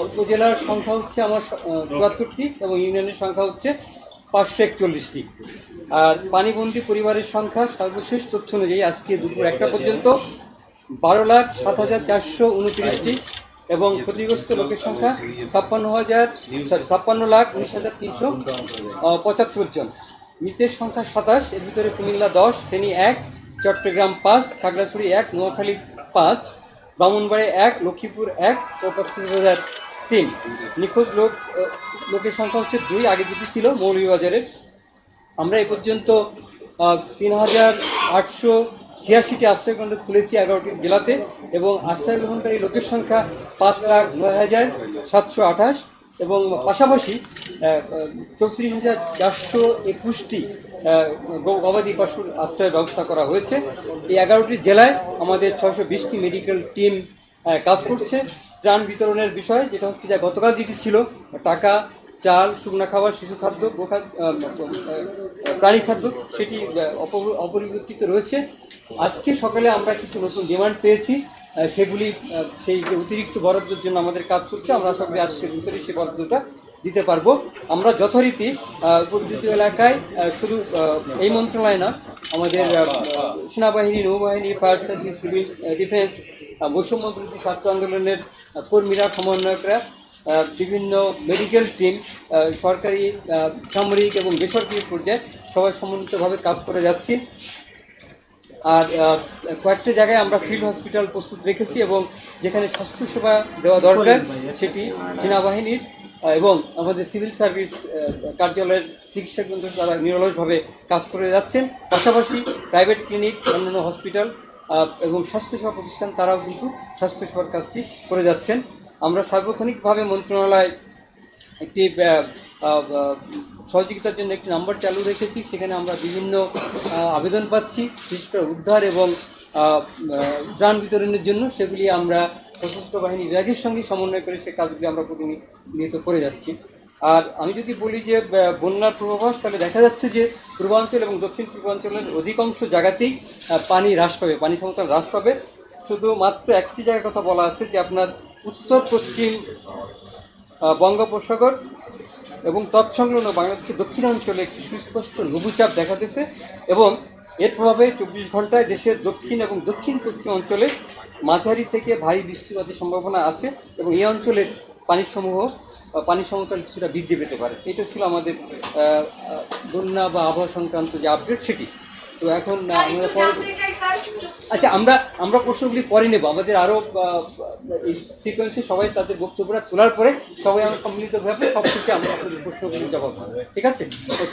উপজেলার সংখ্যা হচ্ছে আমার ৭৪টি এবং ইউনিয়নের সংখ্যা হচ্ছে ৫৪১টি। আর পানিবন্দী পরিবারের সংখ্যা সর্বশেষ তথ্য অনুযায়ী আজকে দুপুর ১টা পর্যন্ত ১২,০৭,৪২৯টি এবং ক্ষতিগ্রস্ত লোকের সংখ্যা ৫৬,১৯,৩৭৫ জন। মৃতের সংখ্যা ২৭, এর ভিতরে কুমিল্লা ১০, ফেনী ১, চট্টগ্রাম ৫, খাগড়াছড়ি ১, নোয়াখালী ৫, ব্রাহ্মণবাড়িয়া ১, লক্ষ্মীপুর ১ ও কক্সবাজার ৩। নিখোঁজ লোকের সংখ্যা হচ্ছে ২, আগে দুটি ছিল মৌলভীবাজারের। আমরা এ পর্যন্ত ৩,৮৮৬টি আশ্রয়কেন্দ্র খুলেছি ১১টি জেলাতে এবং আশ্রয় গ্রহণকারী লোকের সংখ্যা ৫,০৯,৭২৮ এবং পাশাপাশি ৩৪,৪২১টি গবাদি পশুর আশ্রয়ের ব্যবস্থা করা হয়েছে। এই ১১টি জেলায় আমাদের ৬২০টি মেডিকেল টিম কাজ করছে। ত্রাণ বিতরণের বিষয় যেটা হচ্ছে যে গতকাল যেটি ছিল টাকা, চাল, শুকনা খাবার, শিশু খাদ্য, প্রাণী খাদ্য, সেটি অপরিবর্তিত রয়েছে। আজকে সকালে আমরা কিছু নতুন ডিমান্ড পেয়েছি, সেগুলি সেই যে অতিরিক্ত বরাদ্দের জন্য আমাদের কাজ চলছে। আমরা আশা করি আজকের ভিতরে সেই বরাদ্দটা দিতে পারবো। আমরা যথারীতি উপযোজিত এলাকায় শুধু এই মন্ত্রণালয় না, আমাদের সেনাবাহিনী, নৌবাহিনী, ফায়ার সার্ভিস, সিভিল ডিফেন্স, বৈষম্য বিরোধী ছাত্র আন্দোলনের কর্মীরা, সমন্বয়করা, বিভিন্ন মেডিকেল টিম, সরকারি, সামরিক এবং বেসরকারি পর্যায়ে সবাই সমন্বিতভাবে কাজ করে যাচ্ছি। আর কয়েকটা জায়গায় আমরা ফিল্ড হসপিটাল প্রস্তুত রেখেছি এবং যেখানে স্বাস্থ্যসেবা দেওয়া দরকার সেটি সেনাবাহিনীর এবং আমাদের সিভিল সার্ভিস কার্যালয়ের চিকিৎসা কেন্দ্র তারা নিরলসভাবে কাজ করে যাচ্ছেন। পাশাপাশি প্রাইভেট ক্লিনিক, অন্যান্য হসপিটাল এবং স্বাস্থ্যসেবা প্রতিষ্ঠান তারাও কিন্তু স্বাস্থ্যসেবার কাজটি করে যাচ্ছেন। আমরা সার্বক্ষণিকভাবে মন্ত্রণালয় একটি সহযোগিতার জন্য একটি নাম্বার চালু রেখেছি। সেখানে আমরা বিভিন্ন আবেদন পাচ্ছি, বিশেষ করে উদ্ধার এবং ত্রাণ বিতরণের জন্য। সেগুলি আমরা সশস্ত্র বাহিনী বিভাগের সঙ্গে সমন্বয় করে সে কাজগুলি আমরা প্রতিনিয়ত করে যাচ্ছি। আর আমি যদি বলি যে বন্যার পূর্বাভাস, তাহলে দেখা যাচ্ছে যে পূর্বাঞ্চল এবং দক্ষিণ পূর্বাঞ্চলের অধিকাংশ জায়গাতেই পানি হ্রাস পাবে, পানি সমতল হ্রাস পাবে। শুধুমাত্র একটি জায়গার কথা বলা আছে যে আপনার উত্তর পশ্চিম বঙ্গোপসাগর এবং তৎসংলগ্ন বাংলাদেশের দক্ষিণাঞ্চলে একটি সুস্পষ্ট লঘুচাপ দেখা দিয়েছে এবং এর প্রভাবে ২৪ ঘন্টায় দেশের দক্ষিণ এবং দক্ষিণ পশ্চিম অঞ্চলে মাঝারি থেকে ভারী বৃষ্টিপাতের সম্ভাবনা আছে এবং এই অঞ্চলের পানি সমতল কিছুটা বৃদ্ধি পেতে পারে। এটা ছিল আমাদের বন্যা বা আবহাওয়া সংক্রান্ত যে আপডেট সেটি। তো এখন আমরা আচ্ছা আমরা প্রশ্নগুলি পরে নেব। আমাদের আরও এই সিকোয়েন্সে সবাই তাদের বক্তব্যটা তোলার পরে সবাই আমরা সম্মিলিতভাবে সব শেষে আমরা আপনাদের প্রশ্নগুলি জবাব দেবো। ঠিক আছে? ওকে।